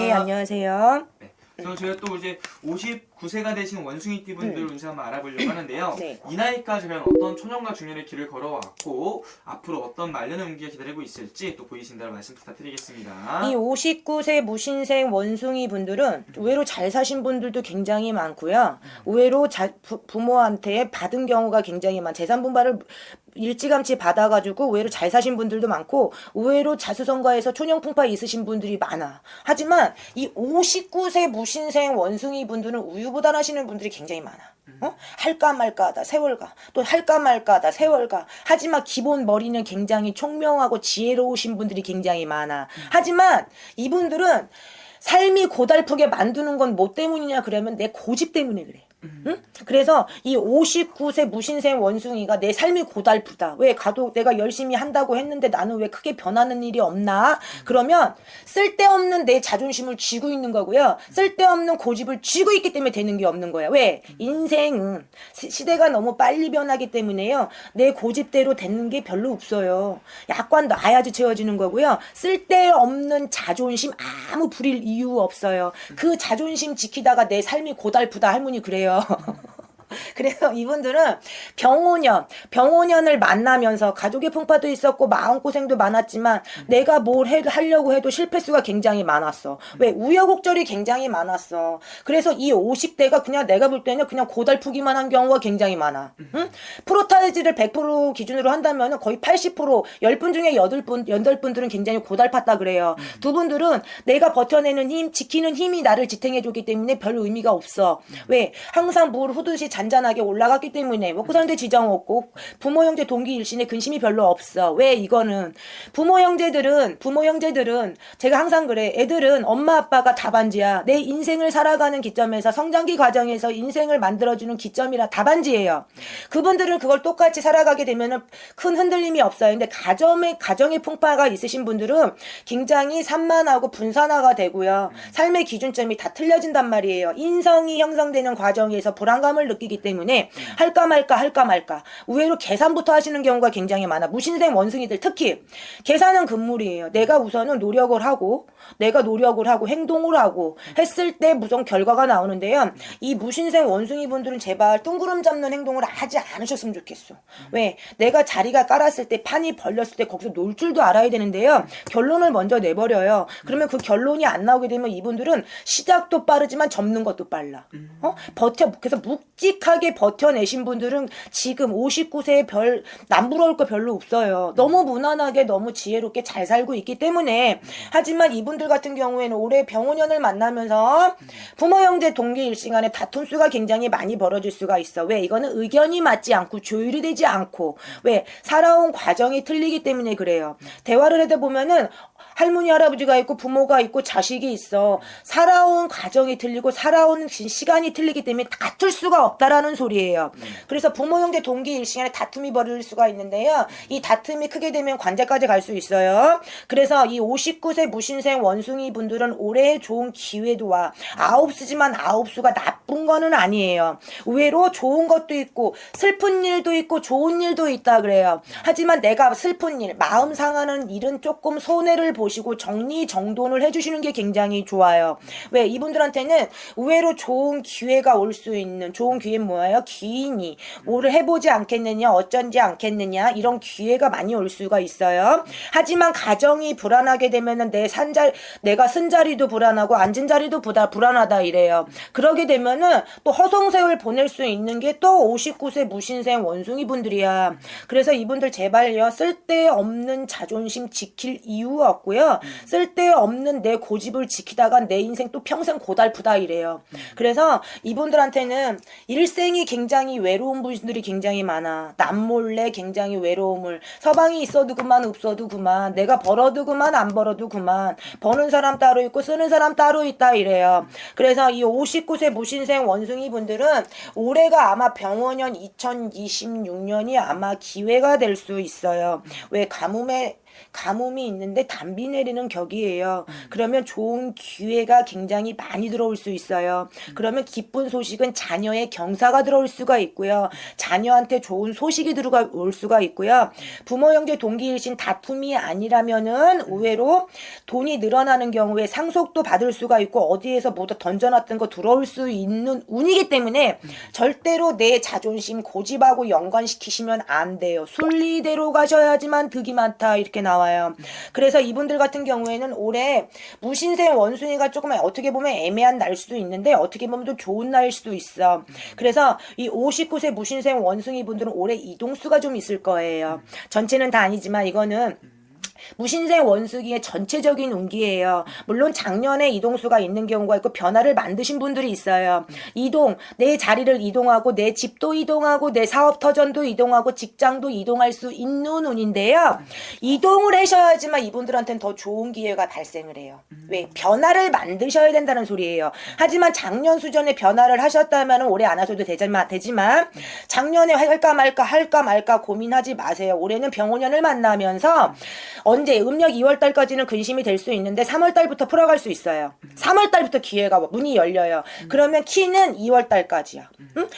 네, 안녕하세요. 네. 그래서 저희가 또 이제 59세가 되신 원숭이띠 분들 운세 한번 알아보려고 하는데요. 네. 이 나이까지 과연 어떤 초년과 중년의 길을 걸어왔고 앞으로 어떤 말년의 운기가 기다리고 있을지 또 보이신 대로 말씀 부탁드리겠습니다. 이 59세 무신생 원숭이 분들은 의외로 잘 사신 분들도 굉장히 많고요. 의외로 부모한테 받은 경우가 굉장히 재산 분발을 일찌감치 받아가지고 의외로 잘 사신 분들도 많고 의외로 자수성가해서 초년풍파 있으신 분들이 많아. 하지만 이 59세 무신생 원숭이 분들은 우유부단하시는 분들이 굉장히 많아. 할까 말까 하다 세월가, 또 할까 말까 하다 세월가. 하지만 기본 머리는 굉장히 총명하고 지혜로우신 분들이 굉장히 많아. 하지만 이분들은 삶이 고달프게 만드는 건 뭐 때문이냐 그러면 내 고집 때문에 그래. 응? 그래서 이 59세 무신생 원숭이가 내 삶이 고달프다. 왜 가도 내가 열심히 한다고 했는데 나는 왜 크게 변하는 일이 없나? 그러면 쓸데없는 내 자존심을 쥐고 있는 거고요. 쓸데없는 고집을 쥐고 있기 때문에 되는 게 없는 거야. 왜? 인생은 시대가 너무 빨리 변하기 때문에요. 내 고집대로 되는 게 별로 없어요. 약관 놔야지 채워지는 거고요. 쓸데없는 자존심 아무 부릴 이유 없어요. 그 자존심 지키다가 내 삶이 고달프다 할머니 그래요. 그래서 이분들은 병오년을 만나면서 가족의 풍파도 있었고 마음고생도 많았지만 내가 뭘 하려고 해도 실패수가 굉장히 많았어. 왜? 우여곡절이 굉장히 많았어. 그래서 이 50대가 그냥 내가 볼 때는 그냥 고달프기만 한 경우가 굉장히 많아. 응? 프로타이즈를 100% 기준으로 한다면 거의 80% 10분 중에 8분들은 굉장히 고달팠다 그래요. 두 분들은 내가 버텨내는 힘, 지키는 힘이 나를 지탱해줬기 때문에 별 의미가 없어. 왜? 항상 물 후듯이 잔잔하게 올라갔기 때문에 먹고 사는데 지장 없고 부모 형제 동기 일신에 근심이 별로 없어. 왜? 이거는 부모 형제들은 제가 항상 그래. 애들은 엄마 아빠가 답안지야. 내 인생을 살아가는 기점에서 성장기 과정에서 인생을 만들어주는 기점이라 답안지예요. 그분들은 그걸 똑같이 살아가게 되면은 큰 흔들림이 없어요. 근데 가정의 풍파가 있으신 분들은 굉장히 산만하고 분산화가 되고요. 삶의 기준점이 다 틀려진단 말이에요. 인성이 형성되는 과정에서 불안감을 느끼기 때문에 할까 말까 의외로 계산부터 하시는 경우가 굉장히 많아. 무신생 원숭이들 특히 계산은 금물이에요. 내가 우선은 노력을 하고 행동을 하고 했을 때 무슨 결과가 나오는데요. 이 무신생 원숭이 분들은 제발 뜬구름 잡는 행동을 하지 않으셨으면 좋겠어. 왜? 내가 자리가 깔았을 때 판이 벌렸을 때 거기서 놀 줄도 알아야 되는데요. 결론을 먼저 내버려요. 그러면 그 결론이 안 나오게 되면 이분들은 시작도 빠르지만 접는 것도 빨라. 그래서 묵직하게 버텨내신 분들은 지금 59세에 남부러울 거 별로 없어요. 너무 무난하게 너무 지혜롭게 잘 살고 있기 때문에. 하지만 이분들 같은 경우에는 올해 병오년을 만나면서 부모 형제 동기 일시간에 다툼 수가 굉장히 많이 벌어질 수가 있어. 왜? 이거는 의견이 맞지 않고 조율이 되지 않고 왜? 살아온 과정이 틀리기 때문에 그래요. 대화를 하다 보면은 할머니 할아버지가 있고 부모가 있고 자식이 있어. 살아온 과정이 틀리고 살아온 시간이 틀리기 때문에 다툴 수가 없다라는 소리예요. 그래서 부모 형제 동기 일시간에 다툼이 벌어질 수가 있는데요. 이 다툼이 크게 되면 관제까지 갈 수 있어요. 그래서 이 59세 무신생 원숭이 분들은 올해 좋은 기회도 와. 9수지만 9수가 나쁜 거는 아니에요. 의외로 좋은 것도 있고 슬픈 일도 있고 좋은 일도 있다 그래요. 하지만 내가 슬픈 일, 마음 상하는 일은 조금 손해를 보시고 정리정돈을 해주시는 게 굉장히 좋아요. 왜? 이분들한테는 의외로 좋은 기회가 올 수 있는 좋은 기회는 뭐예요? 기인이 뭐를 해보지 않겠느냐 어쩐지 않겠느냐 이런 기회가 많이 올 수가 있어요. 하지만 가정이 불안하게 되면은 내가 쓴 자리도 불안하고 앉은 자리도 불안하다 이래요. 그러게 되면은 또 허송세월 보낼 수 있는 게 또 59세 무신생 원숭이 분들이야. 그래서 이분들 제발요 쓸데없는 자존심 지킬 이유 없고요. 쓸데없는 내 고집을 지키다가 내 인생 또 평생 고달프다 이래요. 그래서 이분들한테는 일생이 굉장히 외로운 분들이 굉장히 많아. 남몰래 굉장히 외로움을 서방이 있어도 그만 없어도 그만 내가 벌어도 그만 안 벌어도 그만 버는 사람 따로 있고 쓰는 사람 따로 있다 이래요. 그래서 이 59세 무신생 원숭이 분들은 올해가 아마 병원년 2026년이 아마 기회가 될 수 있어요. 왜? 가뭄에 가뭄이 있는데 단비 내리는 격이에요. 그러면 좋은 기회가 굉장히 많이 들어올 수 있어요. 그러면 기쁜 소식은 자녀의 경사가 들어올 수가 있고요. 자녀한테 좋은 소식이 들어올 수가 있고요. 부모 형제 동기일신 다툼이 아니라면은 의외로 돈이 늘어나는 경우에 상속도 받을 수가 있고 어디에서 뭐다 던져놨던 거 들어올 수 있는 운이기 때문에 절대로 내 자존심 고집하고 연관시키시면 안 돼요. 순리대로 가셔야지만 득이 많다 이렇게 나와요. 그래서 이분들 같은 경우에는 올해 무신생 원숭이가 조금 어떻게 보면 애매한 날 수도 있는데 어떻게 보면 또 좋은 날일 수도 있어. 그래서 이 59세 무신생 원숭이 분들은 올해 이동수가 좀 있을 거예요. 전체는 다 아니지만 이거는 무신생 원숭이의 전체적인 운기예요. 물론 작년에 이동수가 있는 경우가 있고 변화를 만드신 분들이 있어요. 이동, 내 자리를 이동하고 내 집도 이동하고 내 사업 터전도 이동하고 직장도 이동할 수 있는 운인데요. 이동을 하셔야지만 이분들한테는 더 좋은 기회가 발생을 해요. 왜? 변화를 만드셔야 된다는 소리예요. 하지만 작년 수전에 변화를 하셨다면 올해 안 하셔도 되지만 작년에 할까 말까 고민하지 마세요. 올해는 병원년을 만나면서 언제 음력 2월달까지는 근심이 될 수 있는데 3월달부터 풀어갈 수 있어요. 3월달부터 기회가 문이 열려요. 그러면 키는 2월달까지야.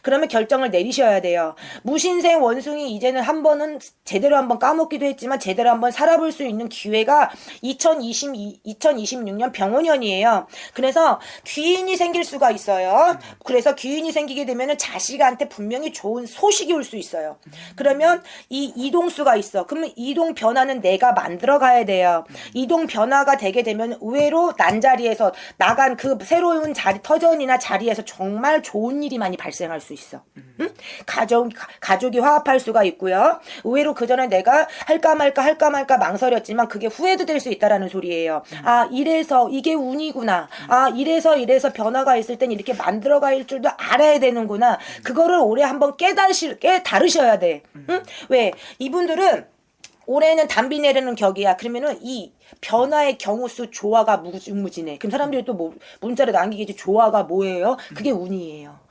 그러면 결정을 내리셔야 돼요. 무신생 원숭이 이제는 한 번은 제대로 한번 까먹기도 했지만 제대로 한번 살아볼 수 있는 기회가 2026년 병원년이에요. 그래서 귀인이 생길 수가 있어요. 그래서 귀인이 생기게 되면 자식한테 분명히 좋은 소식이 올 수 있어요. 그러면 이 이동수가 있어. 그러면 이동 변화는 내가 만들어 가야 돼요. 이동 변화가 되게 되면 의외로 난자리에서 나간 그 새로운 자리 터전이나 자리에서 정말 좋은 일이 많이 발생할 수 있어. 응? 가족이 화합할 수가 있고요. 의외로 그 전에 내가 할까 말까 망설였지만 그게 후회도 될 수 있다라는 소리예요. 아, 이래서 이게 운이구나. 아, 이래서 변화가 있을 땐 이렇게 만들어 갈 줄도 알아야 되는구나. 그거를 올해 한번 깨달으셔야 돼. 응? 왜? 이분들은 올해는 단비 내리는 격이야. 그러면은 이 변화의 경우수 조화가 무궁무진해. 그럼 사람들이 또 뭐 문자로 남기겠지. 조화가 뭐예요? 그게 운이에요.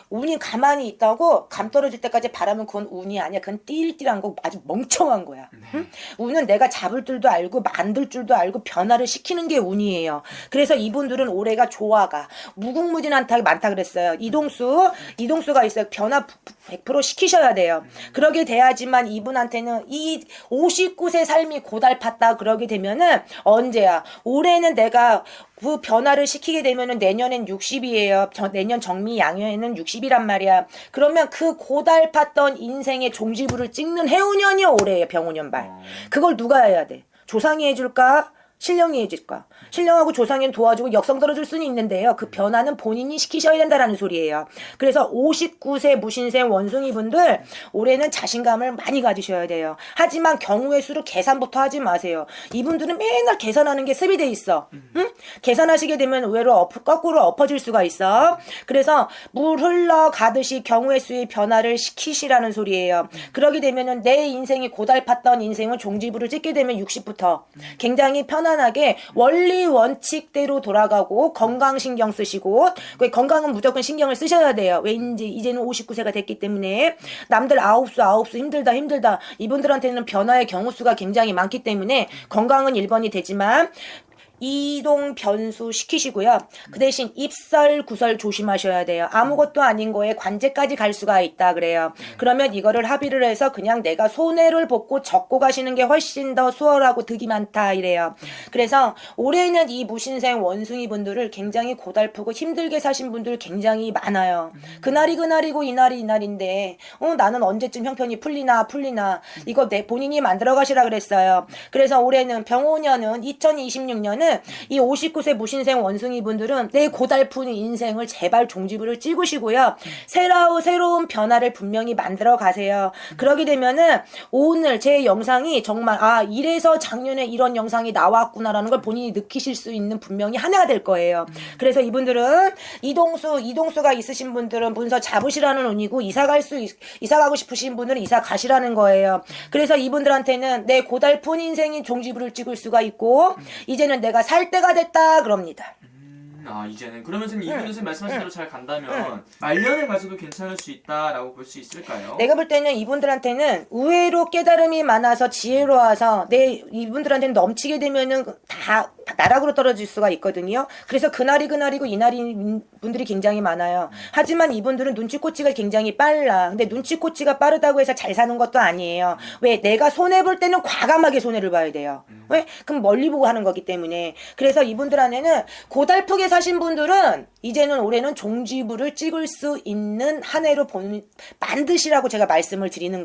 운이 가만히 있다고 감 떨어질 때까지 바라면 그건 운이 아니야. 그건 띨띨한 거 아주 멍청한 거야. 응? 운은 내가 잡을 줄도 알고 만들 줄도 알고 변화를 시키는 게 운이에요. 그래서 이분들은 올해가 조화가 무궁무진하게 많다 그랬어요. 이동수가 있어요. 변화 100% 시키셔야 돼요. 그러게 돼야지만 이분한테는 이 59세 삶이 고달팠다 그러게 되면은 언제야? 올해는 내가 그 변화를 시키게 되면은 내년엔 60이에요. 내년 정미 양여에는 60이란 말이야. 그러면 그 고달팠던 인생의 종지부를 찍는 해운년이 올해예요. 병운년발. 그걸 누가 해야 돼? 조상이 해줄까? 신령이 해줄까? 신령하고 조상이 도와주고 역성 들어줄 수는 있는데요. 그 변화는 본인이 시키셔야 된다라는 소리예요. 그래서 59세 무신생 원숭이 분들 올해는 자신감을 많이 가지셔야 돼요. 하지만 경우의 수를 계산부터 하지 마세요. 이분들은 맨날 계산하는 게 습이 돼 있어. 응? 계산하시게 되면 의외로 거꾸로 엎어질 수가 있어. 그래서 물 흘러가듯이 경우의 수의 변화를 시키시라는 소리예요. 그러게 되면은 내 인생이 고달팠던 인생을 종지부를 찍게 되면 60부터 굉장히 편안하게 원리 원칙대로 돌아가고 건강 신경 쓰시고 건강은 무조건 신경을 쓰셔야 돼요. 왠지 이제는 59세가 됐기 때문에 남들 아홉수 힘들다 이분들한테는 변화의 경우수가 굉장히 많기 때문에 건강은 1번이 되지만 이동 변수 시키시고요. 그 대신 입설 구설 조심하셔야 돼요. 아무것도 아닌 거에 관제까지 갈 수가 있다 그래요. 그러면 이거를 합의를 해서 그냥 내가 손해를 벗고 적고 가시는 게 훨씬 더 수월하고 득이 많다 이래요. 그래서 올해는 이 무신생 원숭이 분들을 굉장히 고달프고 힘들게 사신 분들 굉장히 많아요. 그날이고 이날인데 나는 언제쯤 형편이 풀리나 이거 내 본인이 만들어 가시라 그랬어요. 그래서 올해는 병오년은 2026년은 이 59세 무신생 원숭이 분들은 내 고달픈 인생을 제발 종지부를 찍으시고요. 새로운 변화를 분명히 만들어 가세요. 그러게 되면은 오늘 제 영상이 정말 이래서 작년에 이런 영상이 나왔구나라는 걸 본인이 느끼실 수 있는 분명히 한 해가 될 거예요. 그래서 이분들은 이동수가 있으신 분들은 문서 잡으시라는 운이고 이사 가고 싶으신 분들은 이사 가시라는 거예요. 그래서 이분들한테는 내 고달픈 인생이 종지부를 찍을 수가 있고 이제는 내가 살 때가 됐다 그럽니다. 이제는 그러면 선생님 이분은 선생님 말씀하신 대로 잘 간다면 말년에 가서도 괜찮을 수 있다라고 볼 수 있을까요? 내가 볼 때는 이분들한테는 의외로 깨달음이 많아서 지혜로워서 이분들한테는 넘치게 되면은 다 나락으로 떨어질 수가 있거든요. 그래서 그날이고 이날인 분들이 굉장히 많아요. 하지만 이분들은 눈치코치가 굉장히 빨라. 근데 눈치코치가 빠르다고 해서 잘 사는 것도 아니에요. 왜? 내가 손해볼 때는 과감하게 손해를 봐야 돼요. 왜? 그럼 멀리 보고 하는 거기 때문에. 그래서 이분들 안에는 고달프게 사신 분들은 이제는 올해는 종지부를 찍을 수 있는 한 해로 만드시라고 제가 말씀을 드리는